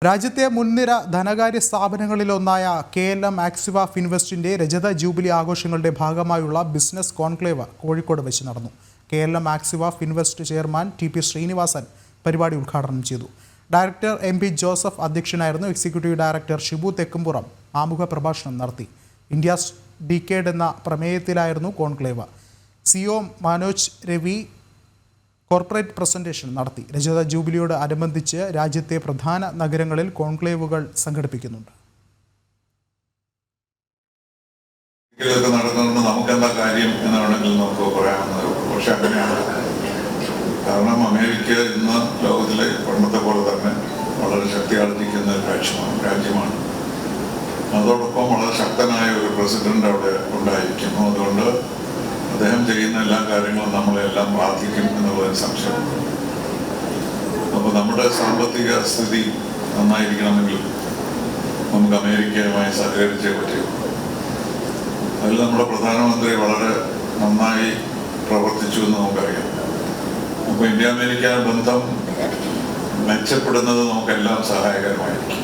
രാജ്യത്തെ മുൻനിര ധനകാര്യ സ്ഥാപനങ്ങളിലൊന്നായ KLM ആക്സിവ ഫിൻവെസ്റ്റിന്റെ രജത ജൂബിലി ആഘോഷങ്ങളുടെ ഭാഗമായുള്ള ബിസിനസ് കോൺക്ലേവ് കോഴിക്കോട് വെച്ച് നടന്നു. KLM Axiva Finvest chairman TP Sreenivasan പരിപാടി ഉദ്ഘാടനം ചെയ്തു. ഡയറക്ടർ MP ജോസഫ് അധ്യക്ഷനായിരുന്നു. എക്സിക്യൂട്ടീവ് ഡയറക്ടർ ഷിബു തെക്കുംപുറം ആമുഖ പ്രഭാഷണം നടത്തി. ഇന്ത്യാസ് ഡിക്കേഡ് എന്ന പ്രമേയത്തിലായിരുന്നു conclave. CEO Manoj Ravi corporate presentation നടത്തി. രജത ജൂബിലിയോട് അനുബന്ധിച്ച് രാജ്യത്തെ പ്രധാന നഗരങ്ങളിൽ കോൺക്ലേവുകൾ സംഘടിപ്പിക്കുന്നുണ്ട്. നമുക്കെന്താ കാര്യം എന്നാണെങ്കിൽ നമുക്ക് പറയാവുന്നത്. പക്ഷെ അങ്ങനെയാണ്. കാരണം അമേരിക്ക ഇന്ന് ലോകത്തിലെ പണ്ടത്തെ പോലെ തന്നെ വളരെ ശക്തി ആർജിക്കുന്ന ഒരു രാജ്യമാണ്. അതോടൊപ്പം വളരെ ശക്തനായ ഒരു പ്രസിഡന്റ് അവിടെ ഉണ്ടായിരിക്കുന്നു. അതുകൊണ്ട് അദ്ദേഹം ചെയ്യുന്ന എല്ലാ കാര്യങ്ങളും നമ്മളെല്ലാം ബാധിക്കും എന്നുള്ളൊരു സംശയം. അപ്പോൾ നമ്മുടെ സാമ്പത്തിക സ്ഥിതി നന്നായിരിക്കണമെങ്കിൽ നമുക്ക് അമേരിക്കയുമായി സഹകരിച്ചേ പറ്റൂ. അതിൽ നമ്മുടെ പ്രധാനമന്ത്രി വളരെ നന്നായി പ്രവർത്തിച്ചു എന്ന് നമുക്കറിയാം. അപ്പോൾ ഇന്ത്യ അമേരിക്ക ബന്ധം മെച്ചപ്പെടുന്നത് നമുക്കെല്ലാം സഹായകരമായിരിക്കും.